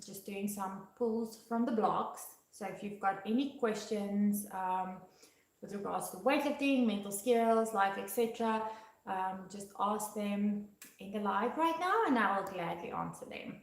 just doing some pulls from the blocks. So if you've got any questions with regards to weightlifting, mental skills, life, etc., just ask them in the live right now, and I will gladly answer them.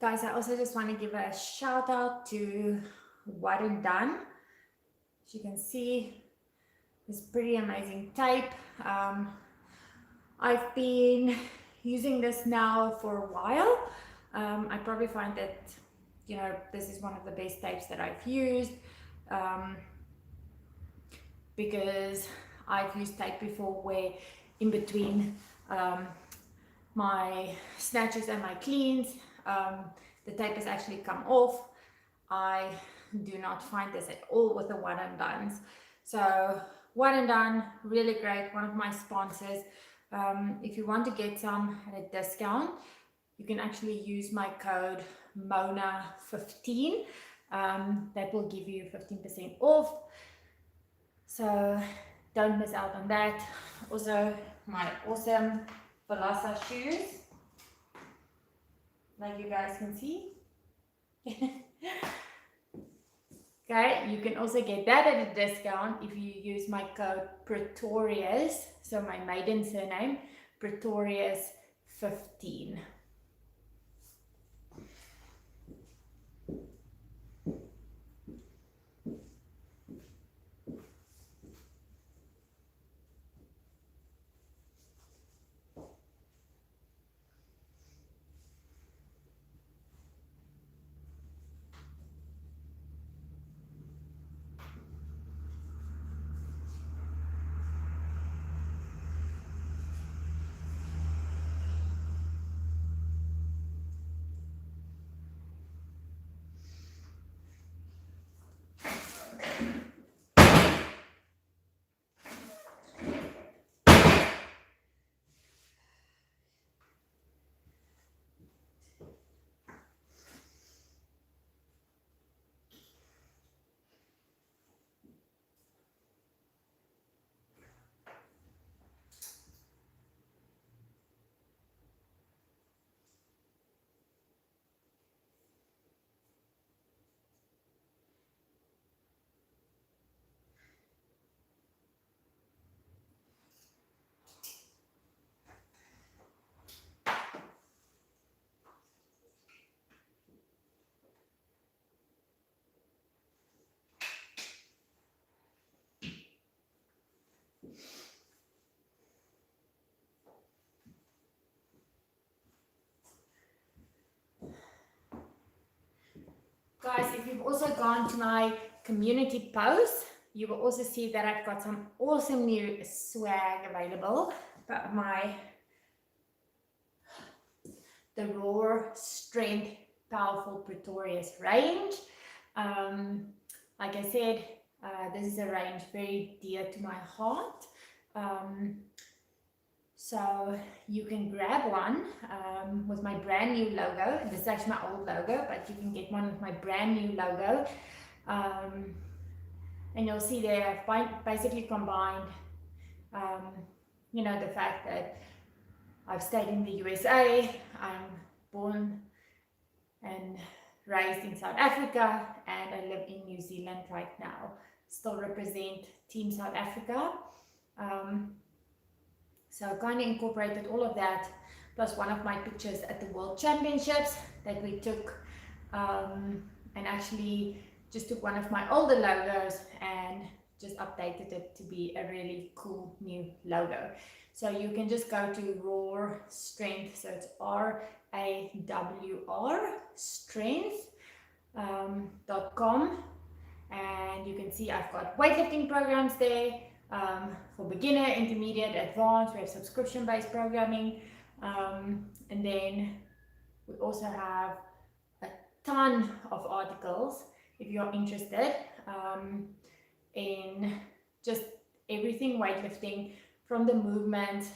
Guys, I also just want to give a shout out to What and Done. As you can see, this pretty amazing tape. I've been using this now for a while. I probably find that, you know, this is one of the best tapes that I've used, because I've used tape before where in between my snatches and my cleans, the tape has actually come off. I do not find this at all with the One and Dones. So One and Done, really great, one of my sponsors. If you want to get some at a discount, you can actually use my code MONA15. That will give you 15% off. So don't miss out on that. Also, my awesome Velasa shoes, like you guys can see. Okay, you can also get that at a discount if you use my code Pretorius, so my maiden surname, Pretorius15. Guys, if you've also gone to my community post, you will also see that I've got some awesome new swag available. But the Raw Strength Powerful Pretorius range. Like I said, this is a range very dear to my heart. So you can grab one with my brand new logo. This is actually my old logo, but you can get one with my brand new logo. And you'll see there I've basically combined, you know, the fact that I've stayed in the USA, I'm born and raised in South Africa, and I live in New Zealand right now. Still represent Team South Africa. So I kind of incorporated all of that, plus one of my pictures at the World Championships that we took, and actually just took one of my older logos and just updated it to be a really cool new logo. So you can just go to Rawr Strength, so it's RAWR strength.com, and you can see I've got weightlifting programs there. For beginner, intermediate, advanced, we have subscription-based programming, and then we also have a ton of articles if you're interested in just everything weightlifting, from the movement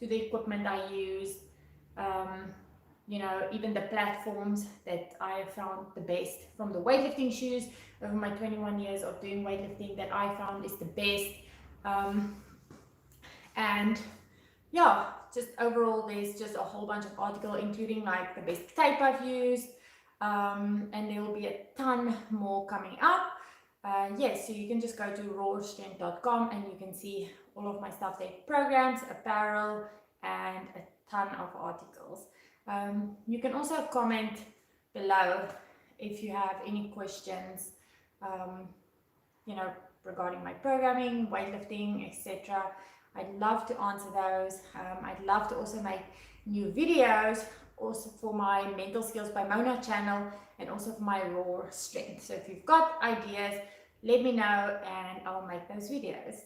to the equipment I use, you know, even the platforms that I have found the best, from the weightlifting shoes over my 21 years of doing weightlifting that I found is the best. And yeah, just overall there's just a whole bunch of articles, including like the best tape I've used, and there will be a ton more coming up. Yes, so you can just go to rawstrength.com and you can see all of my stuff there, programs, apparel, and a ton of articles. You can also comment below if you have any questions, you know, regarding my programming, weightlifting, etc. I'd love to answer those. I'd love to also make new videos also for my Mental Skills by Mona channel and also for my raw strength. So if you've got ideas, let me know and I'll make those videos.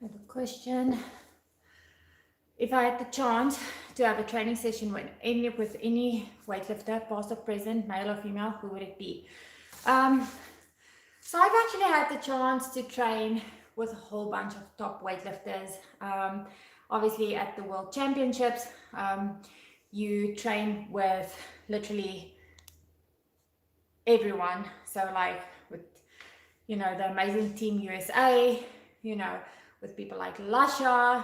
I have a question. If I had the chance to have a training session with any weightlifter, past or present, male or female, who would it be? So I've actually had the chance to train with a whole bunch of top weightlifters. Obviously at the World Championships, you train with literally everyone. So like with, the amazing Team USA, with people like Lasha,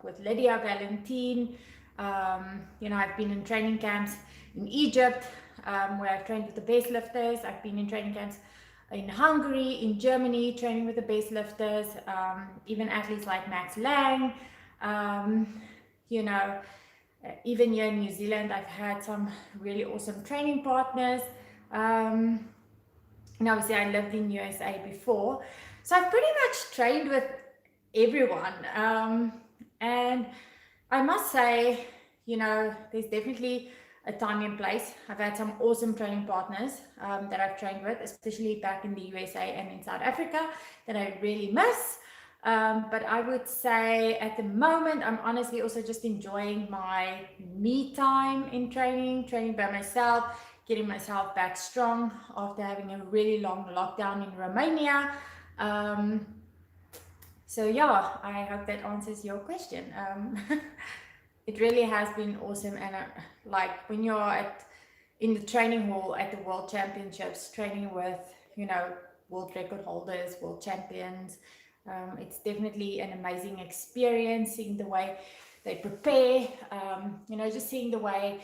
with Lydia Valentin. I've been in training camps in Egypt, where I've trained with the best lifters. I've been in training camps in Hungary, in Germany, training with the best lifters, even athletes like Max Lang. Even here in New Zealand, I've had some really awesome training partners. And obviously I lived in USA before. So I've pretty much trained with everyone. And I must say, there's definitely a time and place. I've had some awesome training partners that I've trained with, especially back in the USA and in South Africa, that I really miss. But I would say at the moment, I'm honestly also just enjoying my me time in training by myself, getting myself back strong after having a really long lockdown in Romania. So yeah, I hope that answers your question. It really has been awesome, and like when you're in the training hall at the World Championships, training with world record holders, world champions, it's definitely an amazing experience, seeing the way they prepare, just seeing the way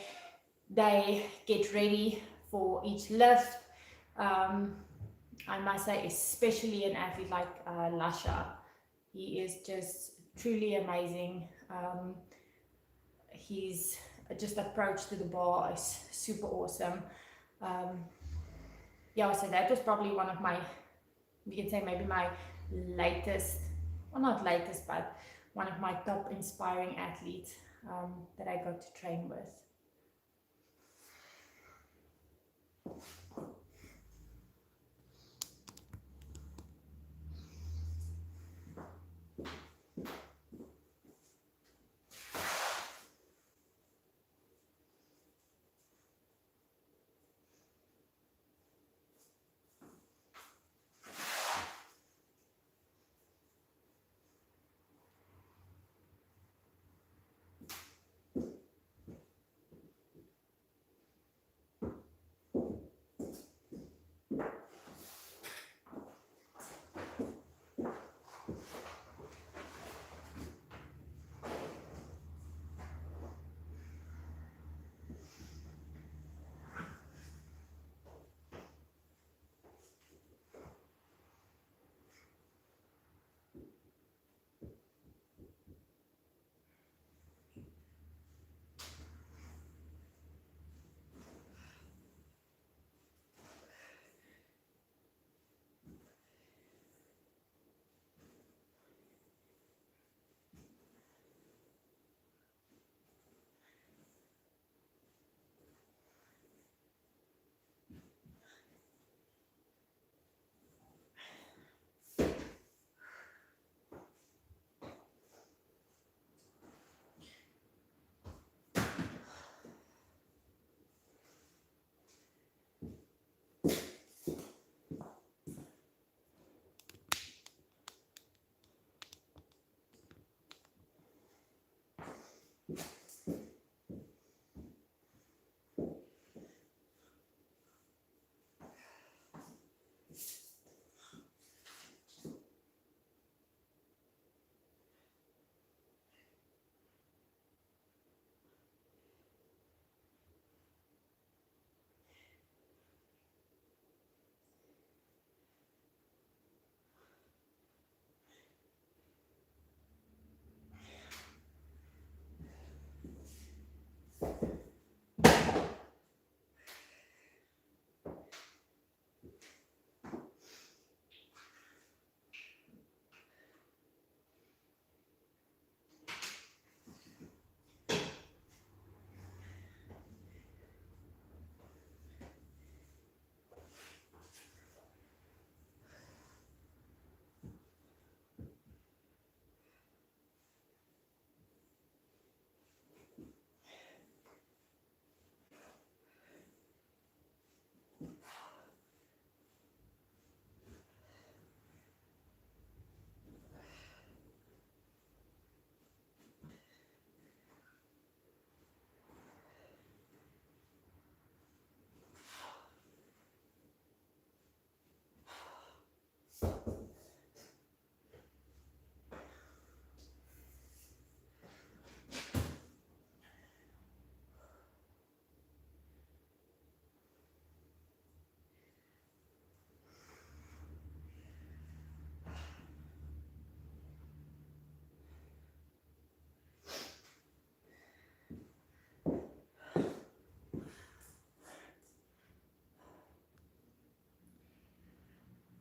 they get ready for each lift. I must say, especially an athlete like Lasha, he is just truly amazing. He's just approach to the bar is super awesome. So that was probably one of my, you can say maybe my latest, well not latest, but one of my top inspiring athletes that I got to train with.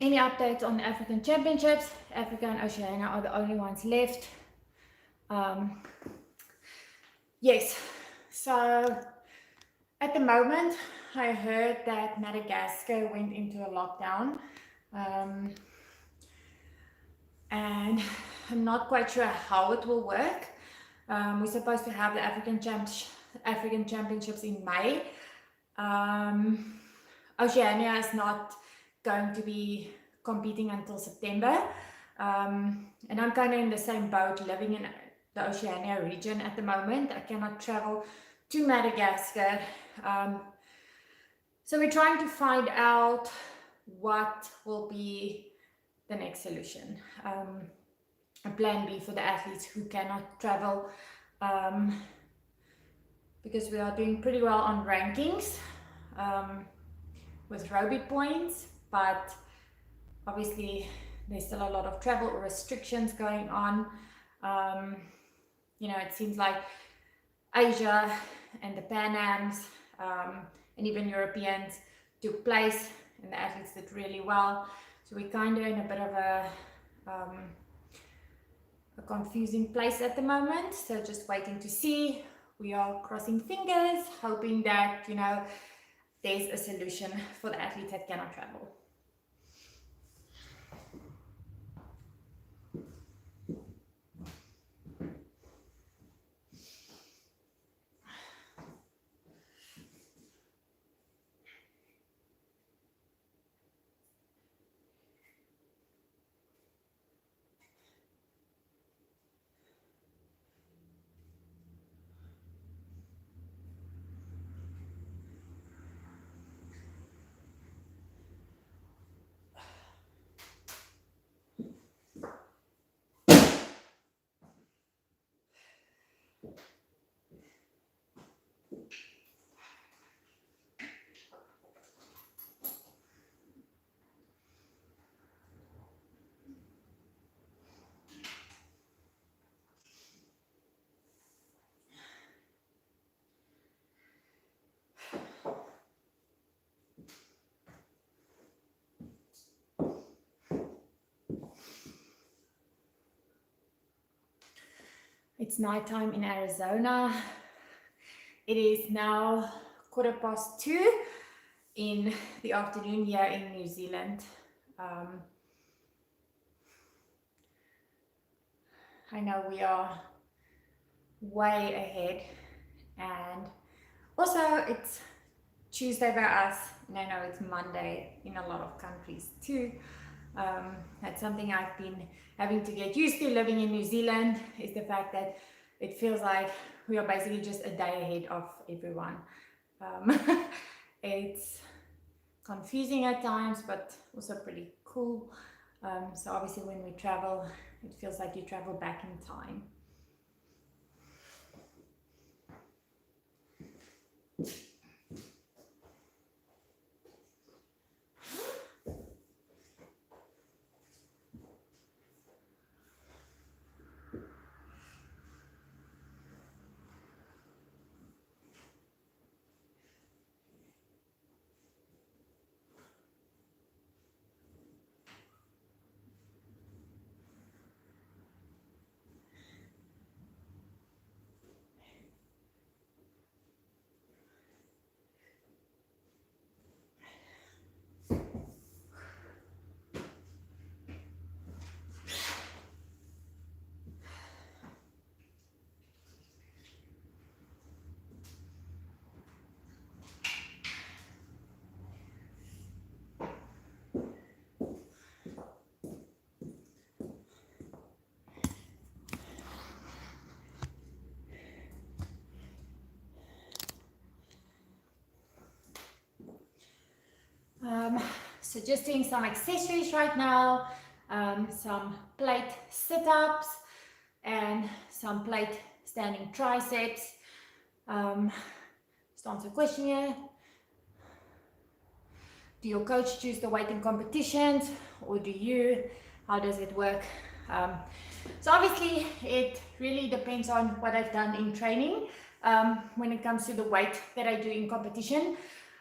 Any updates on the African Championships? Africa and Oceania are the only ones left. Yes, so at the moment, I heard that Madagascar went into a lockdown. And I'm not quite sure how it will work. We're supposed to have the African Championships in May. Oceania is not going to be competing until September. And I'm kind of in the same boat, living in the Oceania region at the moment. I cannot travel to Madagascar. So we're trying to find out what will be the next solution. A plan B for the athletes who cannot travel, because we are doing pretty well on rankings with Roby points, but obviously there's still a lot of travel restrictions going on. It seems like Asia and the Pan Ams and even Europeans took place, and the athletes did really well. So we're kind of in a bit of a confusing place at the moment. So just waiting to see. We are crossing fingers, hoping that, there's a solution for the athletes that cannot travel. It's nighttime in Arizona. It is now 2:15 in the afternoon here in New Zealand. I know we are way ahead, and also it's Tuesday by us, and I know it's Monday in a lot of countries too. That's something I've been having to get used to living in New Zealand, is the fact that it feels like we are basically just a day ahead of everyone. It's confusing at times, but also pretty cool. So obviously when we travel, it feels like you travel back in time. So just doing some accessories right now, some plate sit-ups and some plate standing triceps. Just answer a question here. Do your coach choose the weight in competitions, or do you? How does it work? So obviously it really depends on what I've done in training when it comes to the weight that I do in competition.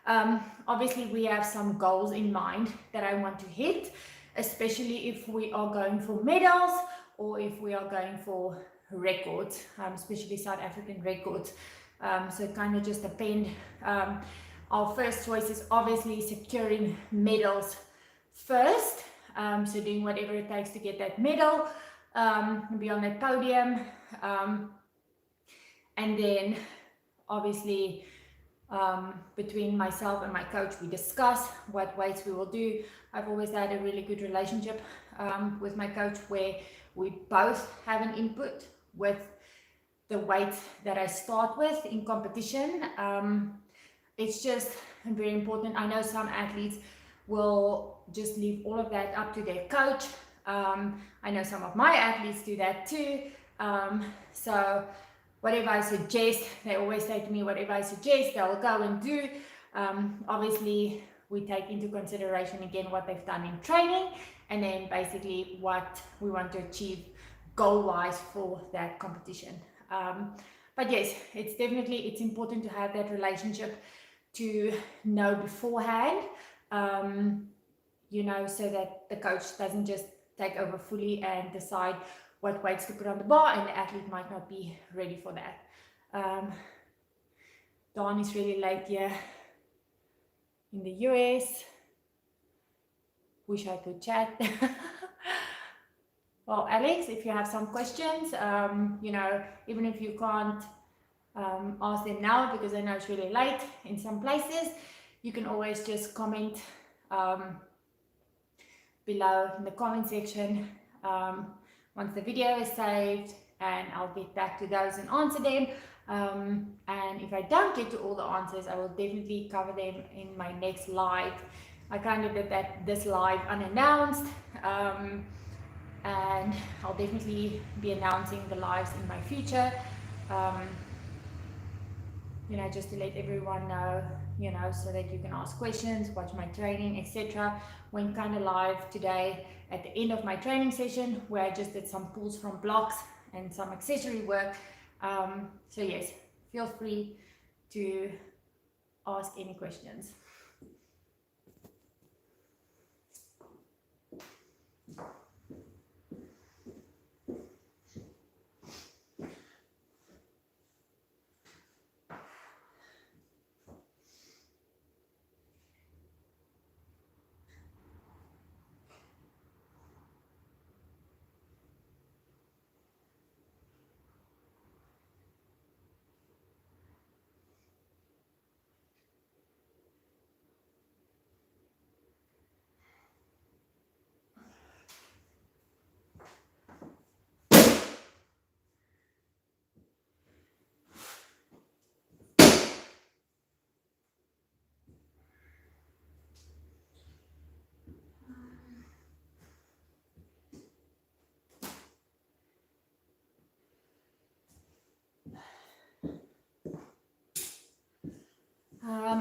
Obviously, we have some goals in mind that I want to hit, especially if we are going for medals or if we are going for records, especially South African records. So it kind of just depends. Our first choice is obviously securing medals first. So doing whatever it takes to get that medal, be on that podium. And then obviously between myself and my coach, we discuss what weights we will do. I've always had a really good relationship with my coach where we both have an input with the weight that I start with in competition. It's just very important. I know some athletes will just leave all of that up to their coach. I know some of my athletes do that too. So whatever I suggest, they always say to me, whatever I suggest, they'll go and do. Obviously, we take into consideration again what they've done in training and then basically what we want to achieve goal-wise for that competition. But yes, it's important to have that relationship, to know beforehand, so that the coach doesn't just take over fully and decide what weights to put on the bar, and the athlete might not be ready for that. Dawn is really late here in the US. Wish I could chat. Well, Alex, if you have some questions, even if you can't ask them now because I know it's really late in some places, you can always just comment below in the comment section once the video is saved, and I'll get back to those and answer them. And if I don't get to all the answers, I will definitely cover them in my next live. I kind of did this live unannounced, and I'll definitely be announcing the lives in my future, just to let everyone know, so that you can ask questions, watch my training, etc. Went kind of live today at the end of my training session where I just did some pulls from blocks and some accessory work. So yes, feel free to ask any questions.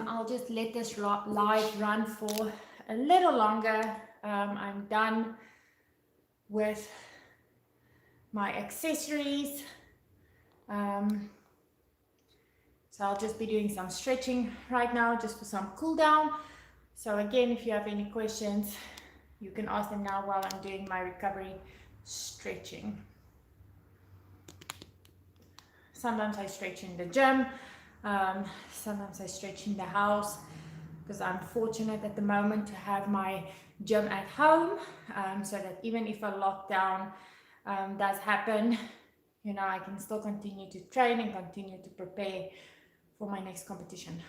I'll just let this live run for a little longer. I'm done with my accessories. So I'll just be doing some stretching right now just for some cool down. So again, if you have any questions, you can ask them now while I'm doing my recovery stretching. Sometimes I stretch in the gym, sometimes I stretch in the house, because I'm fortunate at the moment to have my gym at home, so that even if a lockdown does happen, I can still continue to train and continue to prepare for my next competition.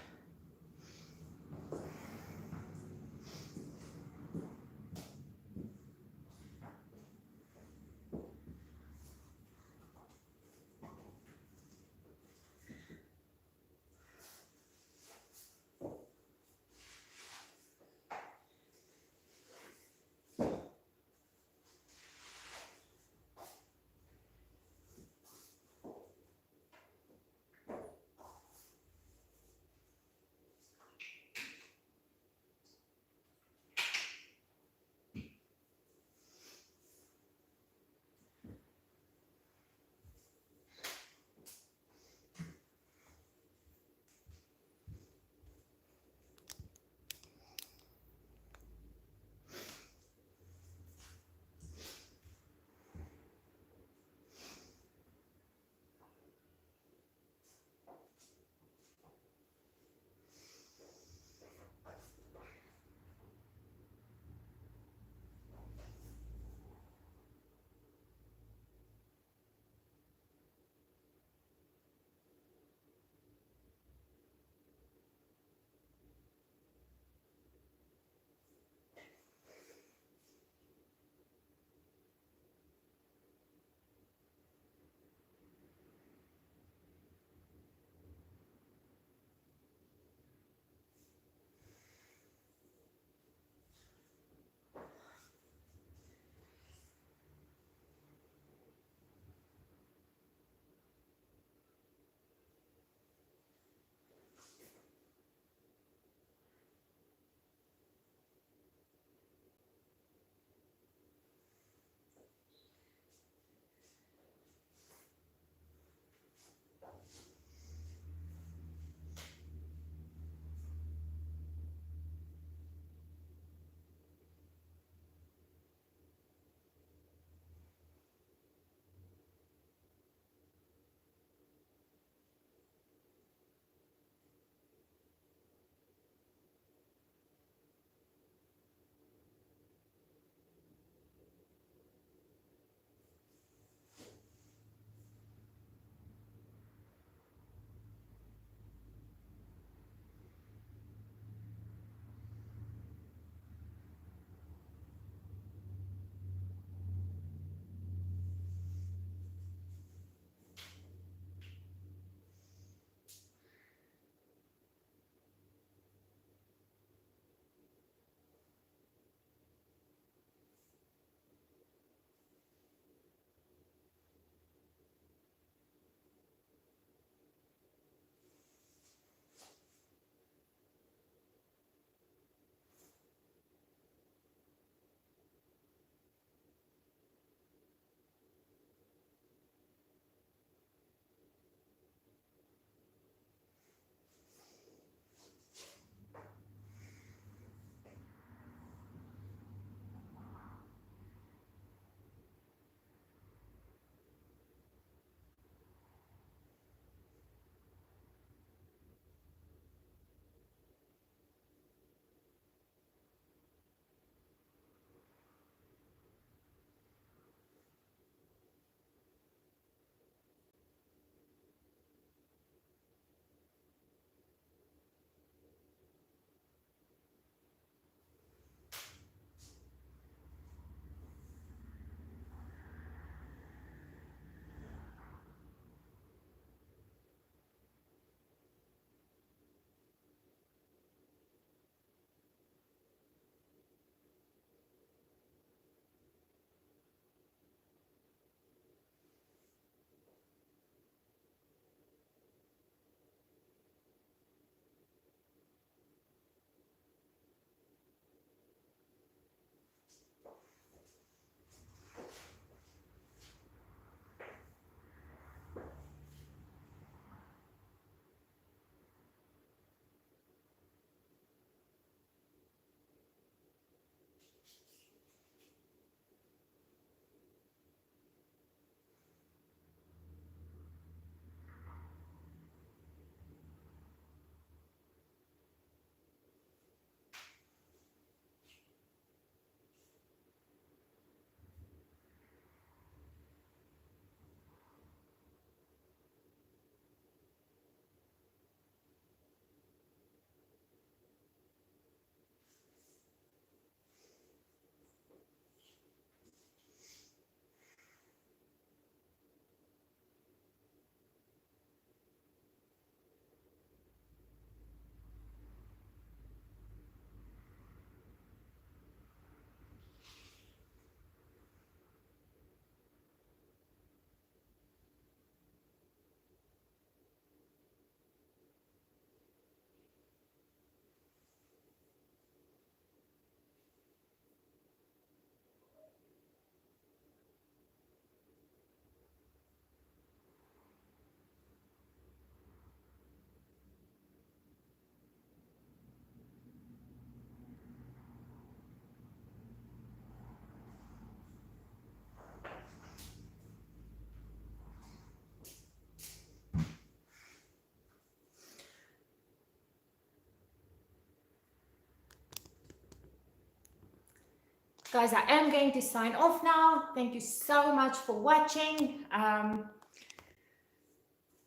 Guys, I am going to sign off now. Thank you so much for watching.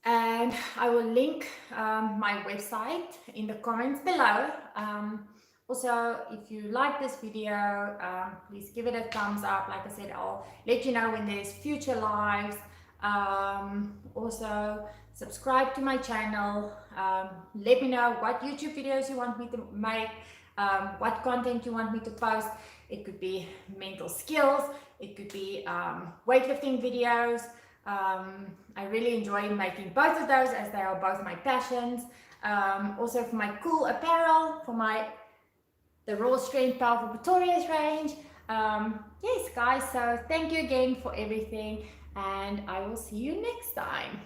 And I will link my website in the comments below. Also, if you like this video, please give it a thumbs up. Like I said, I'll let you know when there's future lives. Also, subscribe to my channel. Let me know what YouTube videos you want me to make, what content you want me to post. It could be mental skills, it could be weightlifting videos. I really enjoy making both of those, as they are both my passions. Also for my cool apparel, for the Raw Strength Powerful Pretorius range. Yes guys, so thank you again for everything, and I will see you next time.